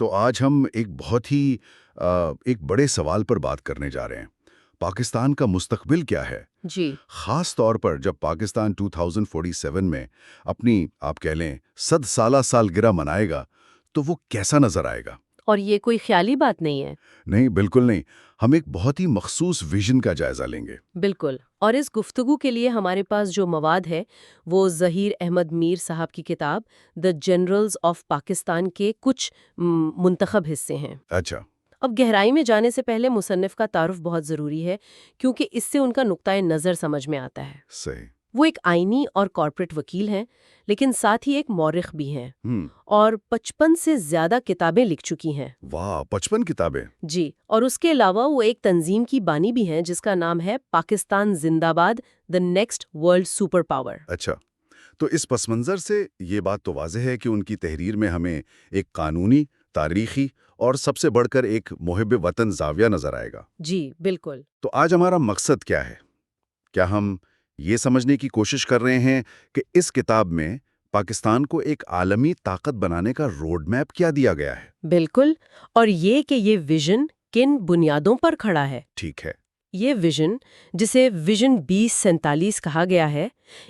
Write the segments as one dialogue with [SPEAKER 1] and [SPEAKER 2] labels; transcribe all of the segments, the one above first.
[SPEAKER 1] تو آج ہم ایک بڑے سوال پر بات کرنے جا رہے ہیں۔ پاکستان کا مستقبل کیا ہے؟
[SPEAKER 2] جی
[SPEAKER 1] خاص طور پر جب پاکستان 2047 میں اپنی آپ کہہ لیں 100 سالہ سالگرہ منائے گا تو وہ کیسا نظر آئے گا؟
[SPEAKER 2] اور یہ کوئی خیالی بات نہیں ہے۔
[SPEAKER 1] نہیں، بالکل نہیں۔ ہم ایک بہت ہی مخصوص ویژن کا جائزہ لیں گے۔
[SPEAKER 2] بالکل، اور اس گفتگو کے لیے ہمارے پاس جو مواد ہے وہ ظہیر احمد میر صاحب کی کتاب دی جنرلز آف پاکستان کے کچھ منتخب حصے ہیں۔
[SPEAKER 1] اچھا،
[SPEAKER 2] اب گہرائی میں جانے سے پہلے مصنف کا تعارف بہت ضروری ہے، کیونکہ اس سے ان کا نقطۂ نظر سمجھ میں آتا ہے۔
[SPEAKER 1] صحیح۔
[SPEAKER 2] وہ ایک آئینی اور کارپوریٹ وکیل ہیں، لیکن ساتھ ہی ایک مورخ بھی ہیں، اور 55 سے زیادہ کتابیں لکھ چکی ہیں۔
[SPEAKER 1] واہ، 55 کتابیں!
[SPEAKER 2] جی، اور اس کے علاوہ وہ ایک تنظیم کی بانی بھی ہیں جس کا نام ہے پاکستان زندہ باد، the next world super power.
[SPEAKER 1] اچھا، تو اس پس منظر سے یہ بات تو واضح ہے کہ ان کی تحریر میں ہمیں ایک قانونی، تاریخی اور سب سے بڑھ کر ایک محب وطن زاویہ نظر آئے گا۔
[SPEAKER 2] جی بالکل۔
[SPEAKER 1] تو آج ہمارا مقصد کیا ہے؟ کیا ہم یہ سمجھنے کی کوشش کر رہے ہیں کہ اس کتاب میں پاکستان کو ایک عالمی طاقت بنانے کا روڈ میپ کیا دیا گیا ہے؟
[SPEAKER 2] بالکل، اور یہ کہ یہ ویژن کن بنیادوں پر کھڑا ہے۔
[SPEAKER 1] ٹھیک ہے۔
[SPEAKER 2] یہ ویژن، جسے ویژن 2047 کہا گیا ہے،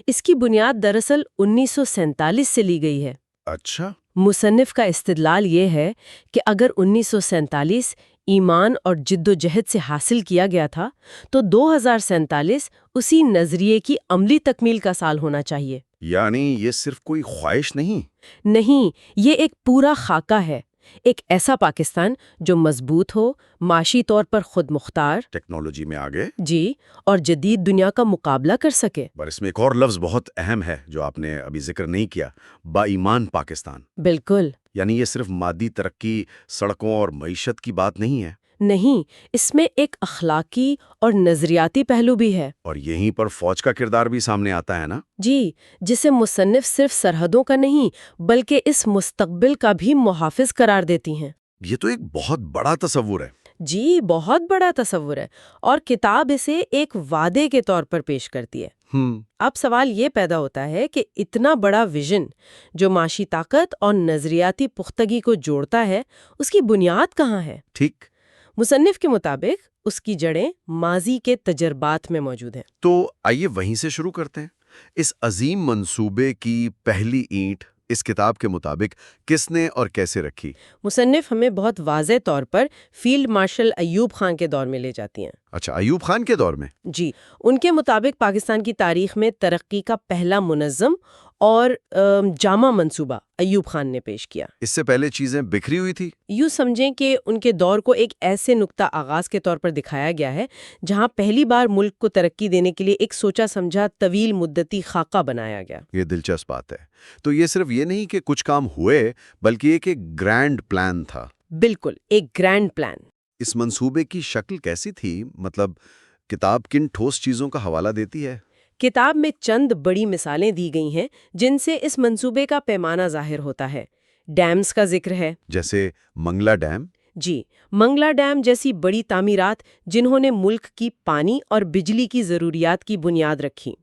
[SPEAKER 2] اس کی بنیاد دراصل 1947 سے لی گئی ہے۔
[SPEAKER 1] اچھا۔
[SPEAKER 2] مصنف کا استدلال یہ ہے کہ اگر 1947 ایمان اور جد و جہد سے حاصل کیا گیا تھا تو 2047 اسی نظریے کی عملی تکمیل کا سال ہونا چاہیے۔
[SPEAKER 1] یعنی یہ صرف کوئی خواہش نہیں؟
[SPEAKER 2] نہیں، یہ ایک پورا خاکہ ہے، ایک ایسا پاکستان جو مضبوط ہو، معاشی طور پر خود مختار،
[SPEAKER 1] ٹیکنالوجی میں آگے،
[SPEAKER 2] جی، اور جدید دنیا کا مقابلہ کر سکے۔
[SPEAKER 1] پر اس میں ایک اور لفظ بہت اہم ہے جو آپ نے ابھی ذکر نہیں کیا، با ایمان پاکستان۔
[SPEAKER 2] بالکل۔
[SPEAKER 1] یعنی یہ صرف مادی ترقی، سڑکوں اور معیشت کی بات نہیں ہے؟
[SPEAKER 2] نہیں، اس میں ایک اخلاقی اور نظریاتی پہلو بھی ہے۔
[SPEAKER 1] اور یہیں پر فوج کا کردار بھی سامنے آتا ہے نا؟
[SPEAKER 2] جی، جسے مصنف صرف سرحدوں کا نہیں بلکہ اس مستقبل کا بھی محافظ قرار دیتی ہیں۔
[SPEAKER 1] یہ تو ایک بہت بڑا تصور ہے۔
[SPEAKER 2] جی، بہت بڑا تصور ہے، اور کتاب اسے ایک وعدے کے طور پر پیش کرتی ہے۔ اب سوال یہ پیدا ہوتا ہے کہ اتنا بڑا ویژن جو معاشی طاقت اور نظریاتی پختگی کو جوڑتا ہے، اس کی بنیاد کہاں ہے؟
[SPEAKER 1] ٹھیک۔
[SPEAKER 2] مصنف کے مطابق اس کی جڑیں ماضی کے تجربات میں موجود ہیں۔
[SPEAKER 1] تو آئیے وہیں سے شروع کرتے ہیں۔ اس عظیم منصوبے کی پہلی اینٹ اس کتاب کے مطابق کس نے اور کیسے رکھی؟
[SPEAKER 2] مصنف ہمیں بہت واضح طور پر فیلڈ مارشل ایوب خان کے دور میں لے جاتی ہیں۔
[SPEAKER 1] اچھا، ایوب خان کے دور میں؟
[SPEAKER 2] جی، ان کے مطابق پاکستان کی تاریخ میں ترقی کا پہلا منظم اور جامع منصوبہ ایوب خان نے پیش کیا۔
[SPEAKER 1] اس سے پہلے چیزیں بکھری ہوئی تھی؟
[SPEAKER 2] یوں سمجھیں کہ ان کے دور کو ایک ایسے نقطہ آغاز کے طور پر دکھایا گیا ہے جہاں پہلی بار ملک کو ترقی دینے کے لیے ایک سوچا سمجھا طویل مدتی خاکہ بنایا گیا۔
[SPEAKER 1] یہ دلچسپ بات ہے۔ تو یہ صرف یہ نہیں کہ کچھ کام ہوئے، بلکہ ایک گرینڈ پلان تھا۔
[SPEAKER 2] بالکل، ایک گرینڈ پلان۔
[SPEAKER 1] اس منصوبے کی شکل کیسی تھی؟ مطلب کتاب کن ٹھوس چیزوں کا حوالہ دیتی ہے؟
[SPEAKER 2] کتاب میں چند بڑی مثالیں دی گئی ہیں جن سے اس منصوبے کا پیمانہ ظاہر ہوتا ہے۔ ڈیمز کا ذکر ہے،
[SPEAKER 1] جیسے منگلا ڈیم؟
[SPEAKER 2] جی، منگلا ڈیم جیسی بڑی تعمیرات جنہوں نے ملک کی پانی اور بجلی کی ضروریات کی بنیاد رکھی۔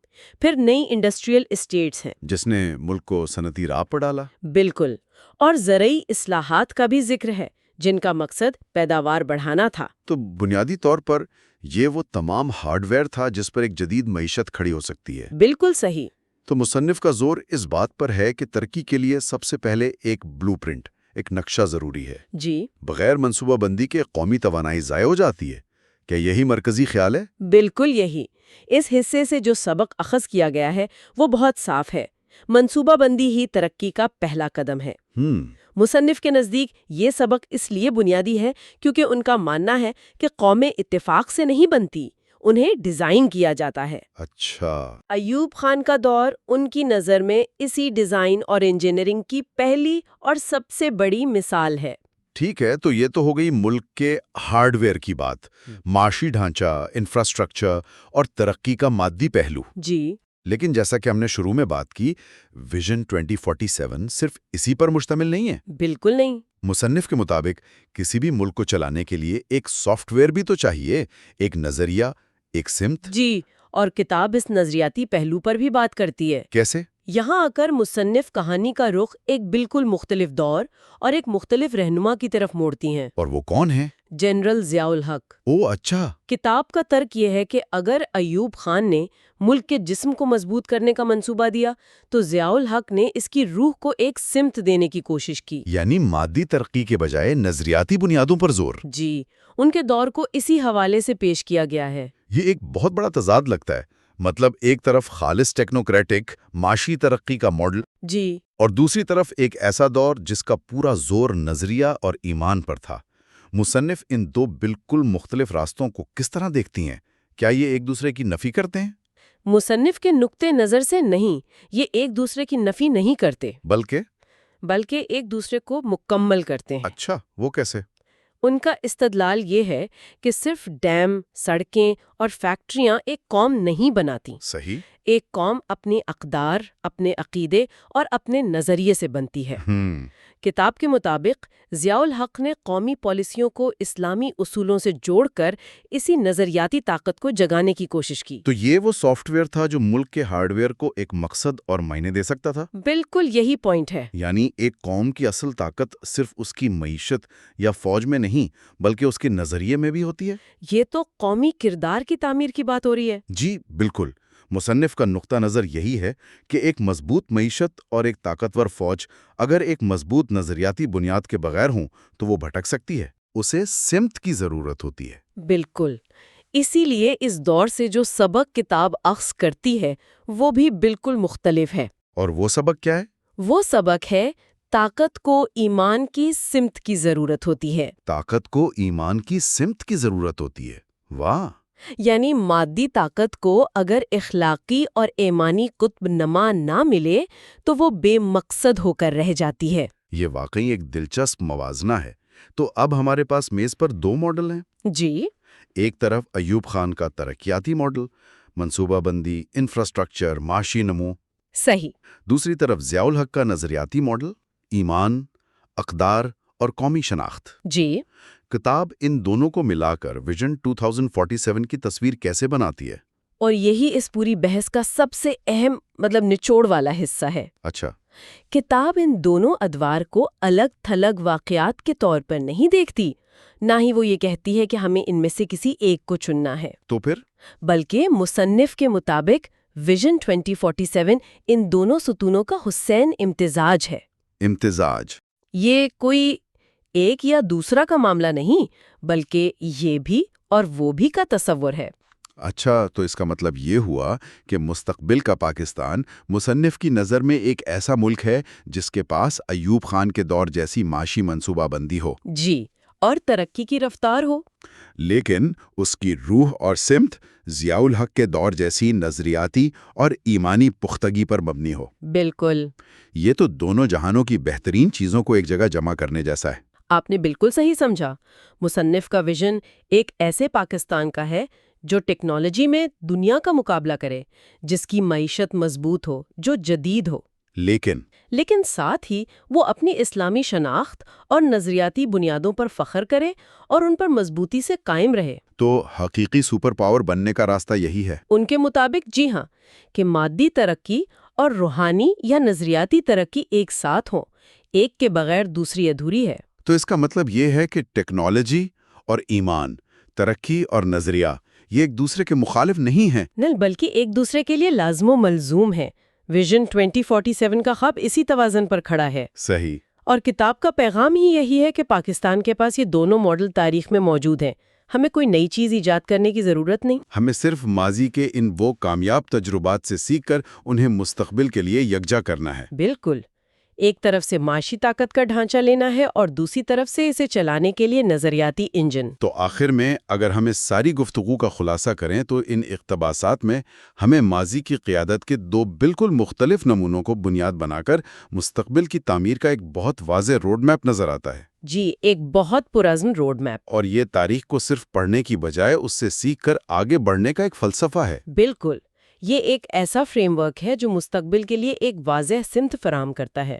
[SPEAKER 2] پھر نئی انڈسٹریل اسٹیٹس ہیں،
[SPEAKER 1] جس نے ملک کو صنعتی راہ پر ڈالا۔
[SPEAKER 2] بالکل، اور زرعی اصلاحات کا بھی ذکر ہے جن کا مقصد پیداوار بڑھانا تھا۔
[SPEAKER 1] تو بنیادی طور پر یہ وہ تمام ہارڈ ویئر تھا جس پر ایک جدید معیشت کھڑی ہو سکتی ہے۔
[SPEAKER 2] بالکل صحیح۔
[SPEAKER 1] تو مصنف کا زور اس بات پر ہے کہ ترقی کے لیے سب سے پہلے ایک بلو پرنٹ، ایک نقشہ ضروری ہے۔
[SPEAKER 2] جی،
[SPEAKER 1] بغیر منصوبہ بندی کے قومی توانائی ضائع ہو جاتی ہے۔ کیا یہی مرکزی خیال ہے؟
[SPEAKER 2] بالکل یہی۔ اس حصے سے جو سبق اخذ کیا گیا ہے وہ بہت صاف ہے۔ منصوبہ بندی ہی ترقی کا پہلا قدم ہے۔ مصنف کے نزدیک یہ سبق اس لیے بنیادی ہے کیونکہ ان کا ماننا ہے کہ قومیں اتفاق سے نہیں بنتی، انہیں ڈیزائن کیا جاتا ہے۔
[SPEAKER 1] اچھا۔
[SPEAKER 2] ایوب خان کا دور ان کی نظر میں اسی ڈیزائن اور انجینئرنگ کی پہلی اور سب سے بڑی مثال ہے۔
[SPEAKER 1] ٹھیک ہے، تو یہ تو ہو گئی ملک کے ہارڈ ویئر کی بات، معاشی ڈھانچہ، انفراسٹرکچر اور ترقی کا مادی پہلو۔
[SPEAKER 2] جی،
[SPEAKER 1] لیکن جیسا کہ ہم نے شروع میں بات کی، ویژن 2047 صرف اسی پر مشتمل نہیں ہے۔
[SPEAKER 2] بالکل نہیں۔
[SPEAKER 1] مصنف کے مطابق کسی بھی ملک کو چلانے کے لیے ایک سافٹ ویئر بھی تو چاہیے، ایک نظریہ، ایک سمت۔
[SPEAKER 2] جی، اور کتاب اس نظریاتی پہلو پر بھی بات کرتی ہے۔
[SPEAKER 1] کیسے؟
[SPEAKER 2] یہاں آ کر مصنف کہانی کا رخ ایک بالکل مختلف دور اور ایک مختلف رہنما کی طرف موڑتی ہیں۔
[SPEAKER 1] اور وہ کون ہے؟
[SPEAKER 2] جنرل ضیاء الحق۔
[SPEAKER 1] اچھا۔
[SPEAKER 2] کتاب کا ترک یہ ہے کہ اگر ایوب خان نے ملک کے جسم کو مضبوط کرنے کا منصوبہ دیا تو ضیاء الحق نے اس کی روح کو ایک سمت دینے کی کوشش کی۔
[SPEAKER 1] یعنی مادی ترقی کے بجائے نظریاتی بنیادوں پر زور۔
[SPEAKER 2] جی، ان کے دور کو اسی حوالے سے پیش کیا گیا ہے۔
[SPEAKER 1] یہ ایک بہت بڑا تضاد لگتا ہے، مطلب ایک طرف خالص ٹیکنوکریٹک معاشی ترقی کا ماڈل،
[SPEAKER 2] جی،
[SPEAKER 1] اور دوسری طرف ایک ایسا دور جس کا پورا زور نظریہ اور ایمان پر تھا۔ مصنف ان دو بالکل مختلف راستوں کو کس طرح دیکھتی ہیں؟ کیا یہ ایک دوسرے کی نفی کرتے ہیں؟
[SPEAKER 2] مصنف کے نقطے نظر سے نہیں، یہ ایک دوسرے کی نفی نہیں کرتے، بلکہ ایک دوسرے کو مکمل کرتے ہیں۔
[SPEAKER 1] اچھا، وہ کیسے؟
[SPEAKER 2] ان کا استدلال یہ ہے کہ صرف ڈیم، سڑکیں اور فیکٹریاں ایک قوم نہیں بناتی۔
[SPEAKER 1] صحیح۔
[SPEAKER 2] ایک قوم اپنی اقدار، اپنے عقیدے اور اپنے نظریے سے بنتی ہے۔ کتاب کے مطابق ضیاء الحق نے قومی پالیسیوں کو اسلامی اصولوں سے جوڑ کر اسی نظریاتی طاقت کو جگانے کی کوشش کی۔
[SPEAKER 1] تو یہ وہ سافٹ ویئر تھا جو ملک کے ہارڈ ویئر کو ایک مقصد اور معنی دے سکتا تھا؟
[SPEAKER 2] بالکل یہی پوائنٹ ہے۔
[SPEAKER 1] یعنی ایک قوم کی اصل طاقت صرف اس کی معیشت یا فوج میں نہیں بلکہ اس کے نظریے میں بھی ہوتی ہے؟
[SPEAKER 2] یہ تو قومی کردار کی تعمیر کی بات ہو رہی ہے۔
[SPEAKER 1] جی بالکل۔ مصنف کا نقطہ نظر یہی ہے کہ ایک مضبوط معیشت اور ایک طاقتور فوج اگر ایک مضبوط نظریاتی بنیاد کے بغیر ہوں تو وہ بھٹک سکتی ہے، اسے سمت کی ضرورت ہوتی ہے۔
[SPEAKER 2] بالکل، اسی لیے اس دور سے جو سبق کتاب اخذ کرتی ہے وہ بھی بالکل مختلف ہے۔
[SPEAKER 1] اور وہ سبق کیا ہے؟
[SPEAKER 2] وہ سبق ہے طاقت کو ایمان کی سمت کی ضرورت ہوتی ہے۔
[SPEAKER 1] طاقت کو ایمان کی سمت کی ضرورت ہوتی ہے، واہ!
[SPEAKER 2] یعنی مادی طاقت کو اگر اخلاقی اور ایمانی قطب نما نہ ملے تو وہ بے مقصد ہو کر رہ جاتی ہے۔
[SPEAKER 1] یہ واقعی ایک دلچسپ موازنہ ہے۔ تو اب ہمارے پاس میز پر دو ماڈل ہیں۔
[SPEAKER 2] جی،
[SPEAKER 1] ایک طرف ایوب خان کا ترقیاتی ماڈل، منصوبہ بندی، انفراسٹرکچر، معاشی نمو۔
[SPEAKER 2] صحیح۔ دوسری
[SPEAKER 1] طرف ضیاء الحق کا نظریاتی ماڈل، ایمان، اقدار اور قومی شناخت۔
[SPEAKER 2] جی،
[SPEAKER 1] کتاب ان دونوں کو ملا کر ویژن 2047 کی تصویر کیسے بناتی ہے؟
[SPEAKER 2] اور یہی اس پوری بحث کا سب سے اہم نچوڑ والا حصہ ہے۔
[SPEAKER 1] اچھا۔
[SPEAKER 2] کتاب ان دونوں ادوار کو الگ تھلگ واقعات کے طور پر نہیں دیکھتی، نہ ہی وہ یہ کہتی ہے کہ ہمیں ان میں سے کسی ایک کو چننا ہے۔
[SPEAKER 1] تو پھر؟
[SPEAKER 2] بلکہ مصنف کے مطابق ویژن 2047 ان دونوں ستونوں کا حسین امتزاج ہے۔
[SPEAKER 1] امتزاج؟
[SPEAKER 2] یہ کوئی ایک یا دوسرا کا معاملہ نہیں، بلکہ یہ بھی اور وہ بھی کا تصور ہے۔
[SPEAKER 1] اچھا، تو اس کا مطلب یہ ہوا کہ مستقبل کا پاکستان مصنف کی نظر میں ایک ایسا ملک ہے جس کے پاس ایوب خان کے دور جیسی معاشی منصوبہ بندی ہو۔
[SPEAKER 2] جی، اور ترقی کی رفتار ہو،
[SPEAKER 1] لیکن اس کی روح اور سمت ضیاء الحق کے دور جیسی نظریاتی اور ایمانی پختگی پر مبنی ہو۔
[SPEAKER 2] بالکل۔
[SPEAKER 1] یہ تو دونوں جہانوں کی بہترین چیزوں کو ایک جگہ جمع کرنے جیسا ہے۔
[SPEAKER 2] آپ نے بالکل صحیح سمجھا۔ مصنف کا ویژن ایک ایسے پاکستان کا ہے جو ٹیکنالوجی میں دنیا کا مقابلہ کرے، جس کی معیشت مضبوط ہو، جو جدید ہو، لیکن ساتھ ہی وہ اپنی اسلامی شناخت اور نظریاتی بنیادوں پر فخر کرے اور ان پر مضبوطی سے قائم رہے۔
[SPEAKER 1] تو حقیقی سپر پاور بننے کا راستہ یہی ہے؟
[SPEAKER 2] ان کے مطابق جی ہاں، کہ مادی ترقی اور روحانی یا نظریاتی ترقی ایک ساتھ ہوں، ایک کے بغیر دوسری ادھوری ہے۔
[SPEAKER 1] تو اس کا مطلب یہ ہے کہ ٹیکنالوجی اور ایمان، ترقی اور نظریہ، یہ ایک دوسرے کے مخالف نہیں ہیں،
[SPEAKER 2] بلکہ ایک دوسرے کے لیے لازم و ملزوم ہے۔ ویژن 2047 کا خواب اسی توازن پر کھڑا ہے۔
[SPEAKER 1] صحیح۔
[SPEAKER 2] اور کتاب کا پیغام ہی یہی ہے کہ پاکستان کے پاس یہ دونوں ماڈل تاریخ میں موجود ہیں۔ ہمیں کوئی نئی چیز ایجاد کرنے کی ضرورت نہیں،
[SPEAKER 1] ہمیں صرف ماضی کے ان وہ کامیاب تجربات سے سیکھ کر انہیں مستقبل کے لیے یکجا کرنا ہے۔
[SPEAKER 2] بالکل، ایک طرف سے معاشی طاقت کا ڈھانچہ لینا ہے اور دوسری طرف سے اسے چلانے کے لیے نظریاتی انجن۔
[SPEAKER 1] تو آخر میں اگر ہم اس ساری گفتگو کا خلاصہ کریں تو ان اقتباسات میں ہمیں ماضی کی قیادت کے دو بالکل مختلف نمونوں کو بنیاد بنا کر مستقبل کی تعمیر کا ایک بہت واضح روڈ میپ نظر آتا ہے۔
[SPEAKER 2] جی، ایک بہت پرعزم روڈ میپ۔
[SPEAKER 1] اور یہ تاریخ کو صرف پڑھنے کی بجائے اس سے سیکھ کر آگے بڑھنے کا ایک فلسفہ ہے۔
[SPEAKER 2] بالکل، یہ ایک ایسا فریم ورک ہے جو مستقبل کے لیے ایک واضح سمت فراہم کرتا ہے۔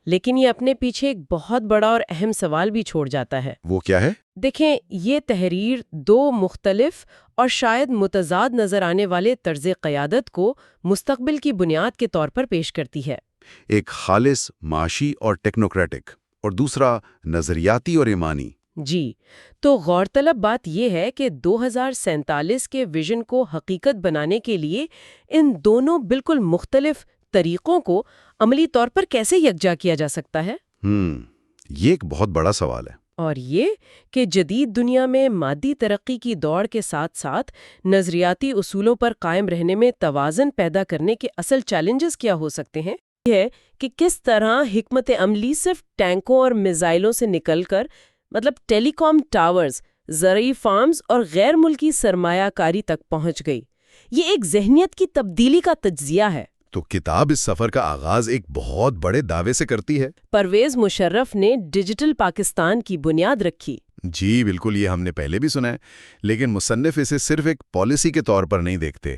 [SPEAKER 2] لیکن یہ اپنے پیچھے ایک بہت بڑا اور اہم سوال بھی چھوڑ جاتا ہے۔
[SPEAKER 1] وہ کیا ہے؟
[SPEAKER 2] دیکھیں، یہ تحریر دو مختلف اور شاید متضاد نظر آنے والے طرز قیادت کو مستقبل کی بنیاد کے طور پر پیش کرتی ہے۔
[SPEAKER 1] ایک خالص معاشی اور ٹیکنوکریٹک، اور دوسرا نظریاتی اور ایمانی۔
[SPEAKER 2] جی، تو غور طلب بات یہ ہے کہ 2047 کے ویژن کو حقیقت بنانے کے لیے ان دونوں بالکل مختلف طریقوں کو عملی طور پر کیسے یکجا کیا جا سکتا ہے؟
[SPEAKER 1] یہ ایک بہت بڑا سوال ہے۔
[SPEAKER 2] اور یہ کہ جدید دنیا میں مادی ترقی کی دوڑ کے ساتھ ساتھ نظریاتی اصولوں پر قائم رہنے میں توازن پیدا کرنے کے اصل چیلنجز کیا ہو سکتے ہیں؟ یہ ہے کہ کس طرح حکمت عملی صرف ٹینکوں اور میزائلوں سے نکل کر ٹیلی کام ٹاورز، زرعی فارمز اور غیر ملکی سرمایہ کاری تک پہنچ گئی۔ یہ ایک ذہنیت کی تبدیلی کا تجزیہ ہے۔
[SPEAKER 1] تو کتاب اس سفر کا آغاز ایک بہت بڑے دعوے سے کرتی ہے۔
[SPEAKER 2] پرویز مشرف نے ڈیجیٹل پاکستان کی بنیاد رکھی۔
[SPEAKER 1] جی بالکل، یہ ہم نے پہلے بھی سنا ہے، لیکن مصنف اسے صرف ایک پالیسی کے طور پر نہیں دیکھتے۔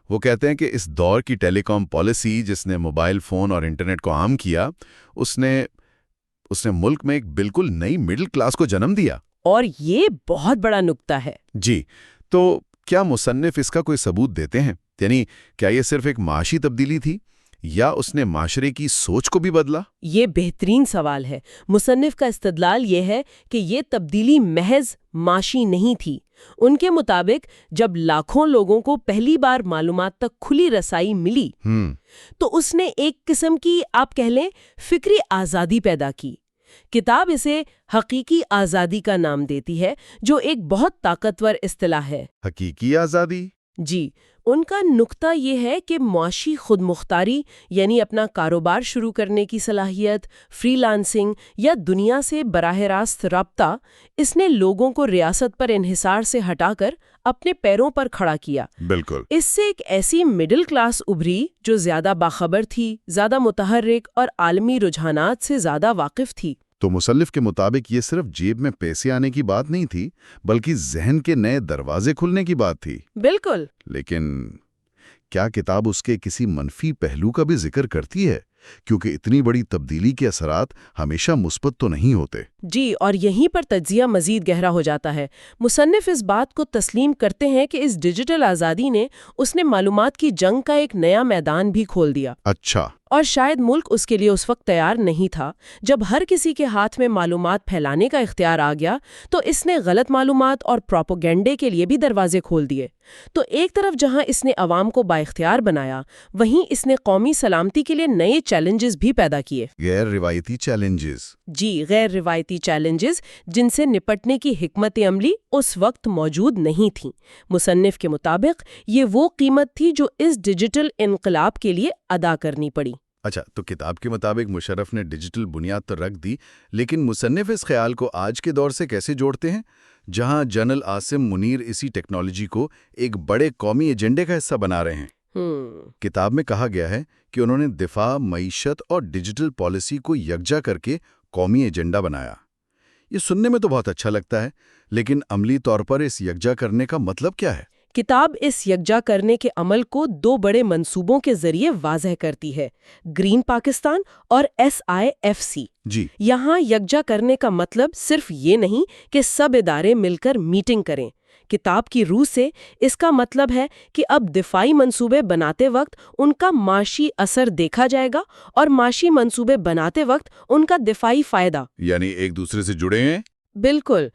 [SPEAKER 1] وہ کہتے ہیں کہ اس دور کی ٹیلی کام پالیسی جس نے موبائل فون اور انٹرنیٹ کو عام کیا، اس نے ملک میں ایک بالکل نئی مڈل کلاس کو جنم دیا۔
[SPEAKER 2] اور یہ بہت بڑا نکتہ ہے۔
[SPEAKER 1] جی، تو کیا مصنف اس کا کوئی ثبوت دیتے ہیں؟ یعنی کیا یہ صرف ایک معاشی تبدیلی تھی یا اس نے معاشرے کی سوچ کو بھی بدلا؟
[SPEAKER 2] یہ بہترین سوال ہے۔ مصنف کا استدلال یہ ہے کہ یہ تبدیلی محض معاشی نہیں تھی۔ ان کے مطابق جب لاکھوں لوگوں کو پہلی بار معلومات تک کھلی رسائی ملی تو اس نے ایک قسم کی، آپ کہہ لیں، فکری آزادی پیدا کی۔ کتاب اسے حقیقی آزادی کا نام دیتی ہے، جو ایک بہت طاقتور اصطلاح ہے۔
[SPEAKER 1] حقیقی آزادی؟
[SPEAKER 2] جی، ان کا نقطہ یہ ہے کہ معاشی خود مختاری، یعنی اپنا کاروبار شروع کرنے کی صلاحیت، فری لانسنگ یا دنیا سے براہ راست رابطہ، اس نے لوگوں کو ریاست پر انحصار سے ہٹا کر اپنے پیروں پر کھڑا کیا۔
[SPEAKER 1] بالکل۔
[SPEAKER 2] اس سے ایک ایسی مڈل کلاس ابھری جو زیادہ باخبر تھی، زیادہ متحرک اور عالمی رجحانات سے زیادہ واقف تھی۔
[SPEAKER 1] تو مصنف کے مطابق یہ صرف جیب میں پیسے آنے کی بات نہیں تھی، بلکہ ذہن کے نئے دروازے کھلنے کی بات تھی۔
[SPEAKER 2] بالکل۔
[SPEAKER 1] لیکن کیا کتاب اس کے کسی منفی پہلو کا بھی ذکر کرتی ہے؟ کیونکہ اتنی بڑی تبدیلی کے اثرات ہمیشہ مثبت تو نہیں ہوتے۔
[SPEAKER 2] جی، اور یہیں پر تجزیہ مزید گہرا ہو جاتا ہے۔ مصنف اس بات کو تسلیم کرتے ہیں کہ اس ڈیجیٹل آزادی نے معلومات کی جنگ کا ایک نیا میدان بھی کھول دیا۔
[SPEAKER 1] اچھا۔
[SPEAKER 2] اور شاید ملک اس کے لیے اس وقت تیار نہیں تھا۔ جب ہر کسی کے ہاتھ میں معلومات پھیلانے کا اختیار آ گیا تو اس نے غلط معلومات اور پروپیگنڈے کے لیے بھی دروازے کھول دیے۔ تو ایک طرف جہاں اس نے عوام کو بااختیار بنایا، وہیں اس نے قومی سلامتی کے لیے نئے چیلنجز بھی پیدا کیے۔
[SPEAKER 1] غیر روایتی چیلنجز؟
[SPEAKER 2] جی، غیر روایتی چیلنجز جن سے نپٹنے کی حکمت عملی اس وقت موجود نہیں تھیں۔ مصنف کے مطابق یہ وہ قیمت تھی جو اس ڈیجیٹل انقلاب کے لیے ادا کرنی پڑی۔
[SPEAKER 1] اچھا، تو کتاب کے مطابق مشرف نے ڈیجیٹل بنیاد تو رکھ دی، لیکن مصنف اس خیال کو آج کے دور سے کیسے جوڑتے ہیں، جہاں جنرل عاصم منیر اسی ٹیکنالوجی کو ایک بڑے قومی ایجنڈے کا حصہ بنا رہے ہیں؟ کتاب میں کہا گیا ہے کہ انہوں نے دفاع، معیشت اور ڈیجیٹل پالیسی کو یکجا کر کے قومی ایجنڈا بنایا۔ یہ سننے میں تو بہت اچھا لگتا ہے، لیکن عملی طور پر اس یکجا کرنے کا مطلب کیا ہے؟
[SPEAKER 2] کتاب اس یکجا کرنے کے عمل کو دو بڑے منصوبوں کے ذریعے واضح کرتی ہے: گرین پاکستان اور SIFC۔
[SPEAKER 1] جی،
[SPEAKER 2] یہاں یکجا کرنے کا مطلب صرف یہ نہیں کہ سب ادارے مل کر میٹنگ کریں۔ کتاب کی روح سے اس کا مطلب ہے کہ اب دفاعی منصوبے بناتے وقت ان کا معاشی اثر دیکھا جائے گا اور معاشی منصوبے بناتے وقت ان کا دفاعی فائدہ،
[SPEAKER 1] یعنی ایک دوسرے سے جڑے ہیں۔
[SPEAKER 2] بالکل۔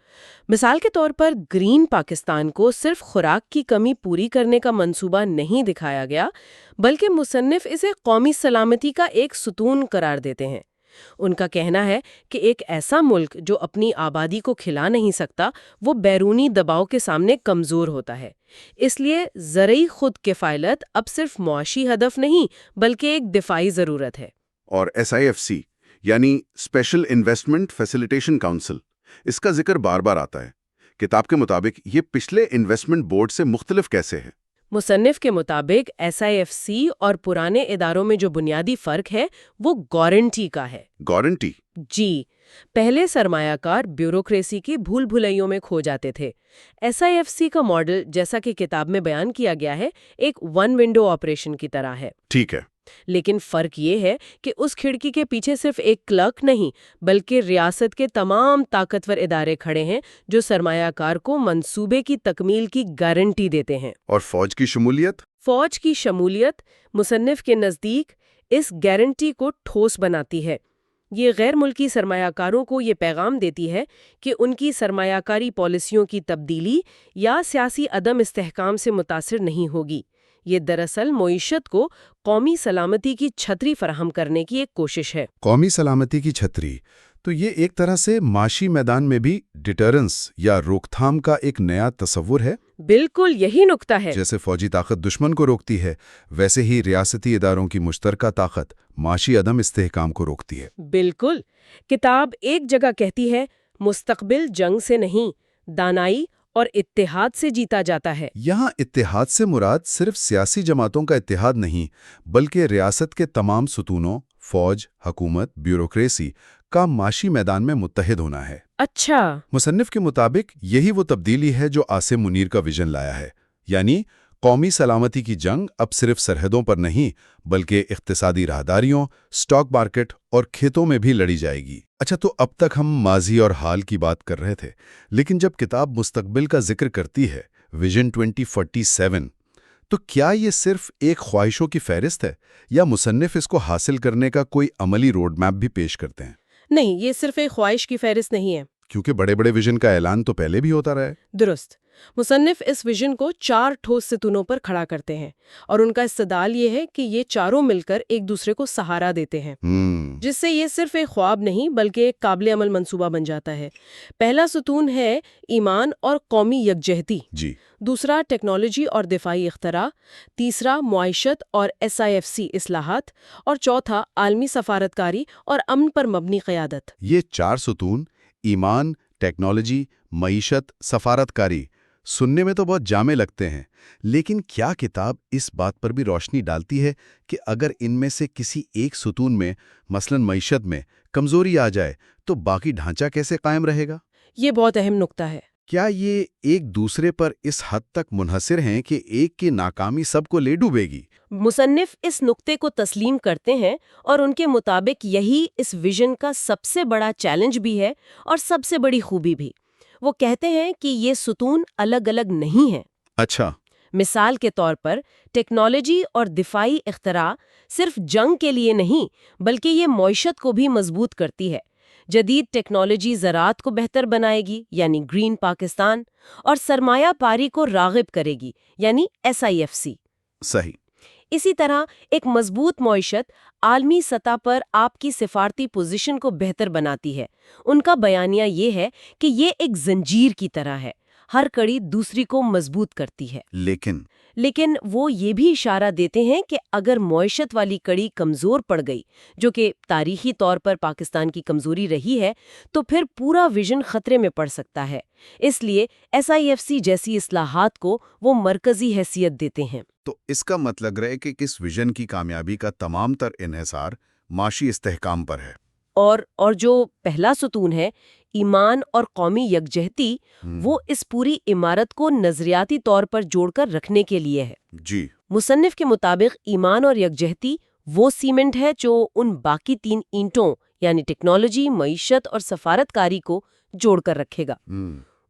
[SPEAKER 2] مثال کے طور پر گرین پاکستان کو صرف خوراک کی کمی پوری کرنے کا منصوبہ نہیں دکھایا گیا، بلکہ مصنف اسے قومی سلامتی کا ایک ستون قرار دیتے ہیں۔ ان کا کہنا ہے کہ ایک ایسا ملک جو اپنی آبادی کو کھلا نہیں سکتا، وہ بیرونی دباؤ کے سامنے کمزور ہوتا ہے۔ اس لیے زرعی خود کفالت اب صرف معاشی ہدف نہیں بلکہ ایک دفاعی ضرورت ہے۔
[SPEAKER 1] اور SIFC یعنی اسپیشل انویسٹمنٹ فیسیلیٹیشن کونسل، اس کا ذکر بار بار آتا ہے۔ کتاب کے مطابق یہ پچھلے انویسٹمنٹ بورڈ سے مختلف کیسے ہے؟
[SPEAKER 2] مصنف کے مطابق SIFC اور پرانے اداروں میں جو بنیادی فرق ہے وہ گارنٹی کا ہے۔
[SPEAKER 1] گارنٹی؟
[SPEAKER 2] جی، پہلے سرمایہ کار بیوروکریسی کی بھول بھلیوں میں کھو جاتے تھے۔ SIFC کا ماڈل، جیسا کہ کتاب میں بیان کیا گیا ہے، ایک ون ونڈو آپریشن کی طرح ہے۔
[SPEAKER 1] ٹھیک ہے۔
[SPEAKER 2] لیکن فرق یہ ہے کہ اس کھڑکی کے پیچھے صرف ایک کلرک نہیں بلکہ ریاست کے تمام طاقتور ادارے کھڑے ہیں جو سرمایہ کار کو منصوبے کی تکمیل کی گارنٹی دیتے ہیں۔
[SPEAKER 1] اور فوج کی شمولیت؟
[SPEAKER 2] فوج کی شمولیت مصنف کے نزدیک اس گارنٹی کو ٹھوس بناتی ہے۔ یہ غیر ملکی سرمایہ کاروں کو یہ پیغام دیتی ہے کہ ان کی سرمایہ کاری پالیسیوں کی تبدیلی یا سیاسی عدم استحکام سے متاثر نہیں ہوگی۔ یہ دراصل معیشت کو قومی سلامتی کی چھتری فراہم کرنے کی ایک کوشش ہے۔
[SPEAKER 1] قومی سلامتی کی چھتری، تو یہ ایک طرح سے معاشی میدان میں بھی ڈیٹرنس یا روک تھام کا ایک نیا تصور ہے۔
[SPEAKER 2] بالکل یہی نکتہ ہے۔
[SPEAKER 1] جیسے فوجی طاقت دشمن کو روکتی ہے، ویسے ہی ریاستی اداروں کی مشترکہ طاقت معاشی عدم استحکام کو روکتی ہے۔
[SPEAKER 2] بالکل۔ کتاب ایک جگہ کہتی ہے مستقبل جنگ سے نہیں، دانائی اور اتحاد سے جیتا جاتا ہے۔
[SPEAKER 1] یہاں اتحاد سے مراد صرف سیاسی جماعتوں کا اتحاد نہیں، بلکہ ریاست کے تمام ستونوں، فوج، حکومت، بیوروکریسی کا معاشی میدان میں متحد ہونا ہے۔
[SPEAKER 2] اچھا۔
[SPEAKER 1] مصنف کے مطابق یہی وہ تبدیلی ہے جو عاصم منیر کا ویژن لایا ہے، یعنی قومی سلامتی کی جنگ اب صرف سرحدوں پر نہیں بلکہ اقتصادی راہداریوں، سٹاک مارکیٹ اور کھیتوں میں بھی لڑی جائے گی۔ اچھا، تو اب تک ہم ماضی اور حال کی بات کر رہے تھے، لیکن جب کتاب مستقبل کا ذکر کرتی ہے، ویژن 2047، تو کیا یہ صرف ایک خواہشوں کی فہرست ہے یا مصنف اس کو حاصل کرنے کا کوئی عملی روڈ میپ بھی پیش کرتے ہیں؟
[SPEAKER 2] نہیں، یہ صرف ایک خواہش کی فہرست نہیں ہے۔
[SPEAKER 1] کیونکہ بڑے بڑے ویژن کا اعلان تو پہلے بھی ہوتا رہا ہے۔
[SPEAKER 2] درست۔ مصنف اس ویژن کو 4 ٹھوس ستونوں پر کھڑا کرتے ہیں، اور ان کا استدلال یہ ہے کہ یہ چاروں مل کر ایک دوسرے کو سہارا دیتے ہیں، جس سے یہ صرف ایک خواب نہیں بلکہ ایک قابل عمل منصوبہ بن جاتا ہے۔ پہلا ستون ہے ایمان اور قومی یکجہتی، دوسرا ٹیکنالوجی اور دفاعی اختراع، تیسرا معیشت اور SIFC اصلاحات، اور چوتھا عالمی سفارتکاری اور امن پر مبنی قیادت۔
[SPEAKER 1] یہ 4 ستون، ایمان، ٹیکنالوجی، معیشت، سفارتکاری، سننے میں تو بہت جامع لگتے ہیں، لیکن کیا کتاب اس بات پر بھی روشنی ڈالتی ہے کہ اگر ان میں سے کسی ایک ستون میں، مثلا معیشت میں، کمزوری آ جائے تو باقی ڈھانچہ کیسے قائم رہے گا؟
[SPEAKER 2] یہ بہت اہم نکتہ ہے۔
[SPEAKER 1] کیا یہ ایک دوسرے پر اس حد تک منحصر ہیں کہ ایک کی ناکامی سب کو لے ڈوبے گی؟
[SPEAKER 2] مصنف اس نکتے کو تسلیم کرتے ہیں، اور ان کے مطابق یہی اس ویژن کا سب سے بڑا چیلنج بھی ہے اور سب سے بڑی خوبی بھی۔ وہ کہتے ہیں کہ یہ ستون الگ الگ نہیں ہیں۔
[SPEAKER 1] اچھا۔
[SPEAKER 2] مثال کے طور پر ٹیکنالوجی اور دفاعی اختراع صرف جنگ کے لیے نہیں بلکہ یہ معیشت کو بھی مضبوط کرتی ہے۔ جدید ٹیکنالوجی زراعت کو بہتر بنائے گی، یعنی گرین پاکستان، اور سرمایہ پاری کو راغب کرے گی، یعنی SIFC۔
[SPEAKER 1] صحیح۔
[SPEAKER 2] اسی طرح ایک مضبوط معیشت عالمی سطح پر آپ کی سفارتی پوزیشن کو بہتر بناتی ہے۔ ان کا بیانیہ یہ ہے کہ یہ ایک زنجیر کی طرح ہے، ہر کڑی دوسری کو مضبوط کرتی ہے۔ لیکن وہ یہ بھی اشارہ دیتے ہیں کہ اگر معیشت والی کڑی کمزور پڑ گئی، جو کہ تاریخی طور پر پاکستان کی کمزوری رہی ہے، تو پھر پورا ویژن خطرے میں پڑ سکتا ہے۔ اس لیے SIFC جیسی اصلاحات کو وہ مرکزی حیثیت دیتے ہیں۔
[SPEAKER 1] تو اس کا مطلب ہے کہ اس ویژن کی کامیابی کا تمام تر انحصار معاشی استحکام پر ہے۔
[SPEAKER 2] اور جو پہلا ستون ہے، ایمان اور قومی یکجہتی، وہ اس پوری عمارت کو نظریاتی طور پر جوڑ کر رکھنے کے لیے ہے۔
[SPEAKER 1] جی۔
[SPEAKER 2] مصنف کے مطابق ایمان اور یکجہتی وہ سیمنٹ ہے جو ان باقی 3 اینٹوں یعنی ٹیکنالوجی، معیشت اور سفارتکاری کو جوڑ کر رکھے گا۔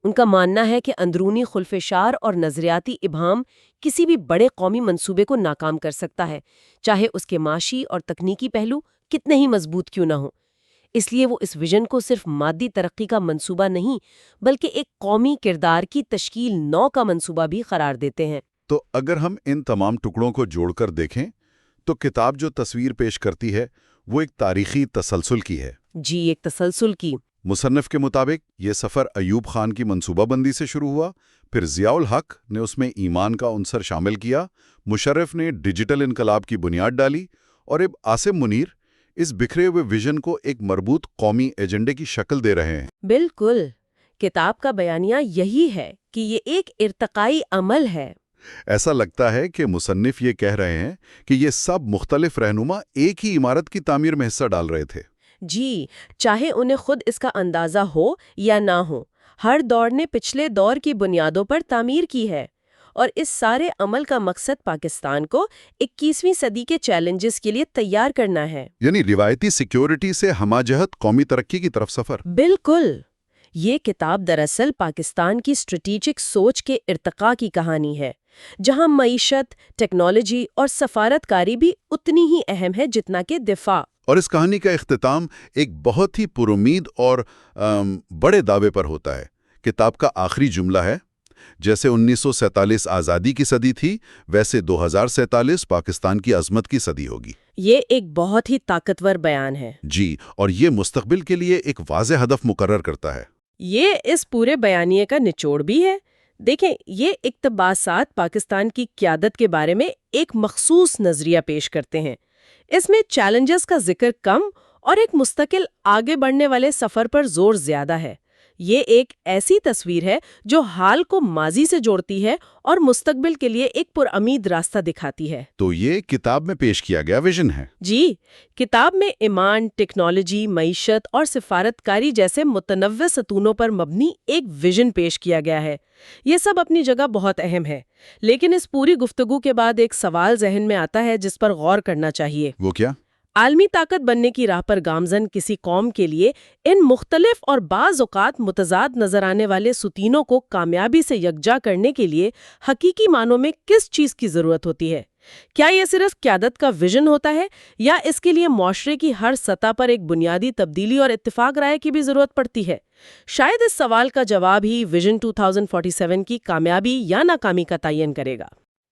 [SPEAKER 2] ان کا ماننا ہے کہ اندرونی خلفشار اور نظریاتی ابہام کسی بھی بڑے قومی منصوبے کو ناکام کر سکتا ہے، چاہے اس کے معاشی اور تکنیکی پہلو کتنے ہی مضبوط کیوں نہ ہوں۔ اس لیے وہ اس ویژن کو صرف مادی ترقی کا منصوبہ نہیں بلکہ ایک قومی کردار کی تشکیل نو کا منصوبہ بھی قرار دیتے ہیں۔
[SPEAKER 1] تو اگر ہم ان تمام ٹکڑوں کو جوڑ کر دیکھیں تو کتاب جو تصویر پیش کرتی ہے وہ ایک تاریخی تسلسل کی ہے۔
[SPEAKER 2] جی، ایک تسلسل کی۔
[SPEAKER 1] مصنف کے مطابق یہ سفر ایوب خان کی منصوبہ بندی سے شروع ہوا، پھر ضیاء الحق نے اس میں ایمان کا عنصر شامل کیا، مشرف نے ڈیجیٹل انقلاب کی بنیاد ڈالی، اور اب عاصم منیر اس بکھرے ہوئے ویژن کو ایک مربوط قومی ایجنڈے کی شکل دے رہے ہیں۔
[SPEAKER 2] بالکل۔ کتاب کا بیانیہ یہی ہے کہ یہ ایک ارتقائی عمل ہے۔
[SPEAKER 1] ایسا لگتا ہے کہ مصنف یہ کہہ رہے ہیں کہ یہ سب مختلف رہنما ایک ہی عمارت کی تعمیر میں حصہ ڈال رہے تھے۔
[SPEAKER 2] جی، چاہے انہیں خود اس کا اندازہ ہو یا نہ ہو، ہر دور نے پچھلے دور کی بنیادوں پر تعمیر کی ہے، اور اس سارے عمل کا مقصد پاکستان کو 21ویں صدی کے چیلنجز کے لیے تیار کرنا ہے۔
[SPEAKER 1] یعنی روایتی سیکیورٹی سے ہمہ-جہت قومی ترقی کی طرف سفر۔
[SPEAKER 2] بالکل۔ یہ کتاب دراصل پاکستان کی اسٹریٹجک سوچ کے ارتقاء کی کہانی ہے، جہاں معیشت، ٹیکنالوجی اور سفارتکاری بھی اتنی ہی اہم ہے جتنا کہ دفاع۔
[SPEAKER 1] اور اس کہانی کا اختتام ایک بہت ہی پرامید اور بڑے دعوے پر ہوتا ہے۔ کتاب کا آخری جملہ ہے، جیسے 1947 آزادی کی صدی تھی، ویسے 2047 پاکستان کی عظمت کی صدی ہوگی۔
[SPEAKER 2] یہ ایک بہت ہی طاقتور بیان ہے۔
[SPEAKER 1] جی، اور یہ مستقبل کے لیے ایک واضح ہدف مقرر کرتا ہے۔
[SPEAKER 2] یہ اس پورے بیانیے کا نچوڑ بھی ہے۔ دیکھیں، یہ اقتباسات پاکستان کی قیادت کے بارے میں ایک مخصوص نظریہ پیش کرتے ہیں۔ اس میں چیلنجز کا ذکر کم اور ایک مستقل آگے بڑھنے والے سفر پر زور زیادہ ہے۔ یہ ایک ایسی تصویر ہے جو حال کو ماضی سے جوڑتی ہے اور مستقبل کے لیے ایک پرامید راستہ دکھاتی ہے۔
[SPEAKER 1] تو یہ کتاب میں پیش کیا گیا ویژن ہے۔
[SPEAKER 2] جی، کتاب میں ایمان، ٹیکنالوجی، معیشت اور سفارتکاری جیسے متنوع ستونوں پر مبنی ایک ویژن پیش کیا گیا ہے۔ یہ سب اپنی جگہ بہت اہم ہے، لیکن اس پوری گفتگو کے بعد ایک سوال ذہن میں آتا ہے جس پر غور کرنا چاہیے۔
[SPEAKER 1] وہ کیا؟
[SPEAKER 2] عالمی طاقت بننے کی راہ پر گامزن کسی قوم کے لیے ان مختلف اور بعض اوقات متضاد نظر آنے والے ستونوں کو کامیابی سے یکجا کرنے کے لیے حقیقی معنوں میں کس چیز کی ضرورت ہوتی ہے؟ کیا یہ صرف قیادت کا ویژن ہوتا ہے، یا اس کے لیے معاشرے کی ہر سطح پر ایک بنیادی تبدیلی اور اتفاق رائے کی بھی ضرورت پڑتی ہے؟ شاید اس سوال کا جواب ہی ویژن 2047 کی کامیابی یا ناکامی کا تعین کرے گا۔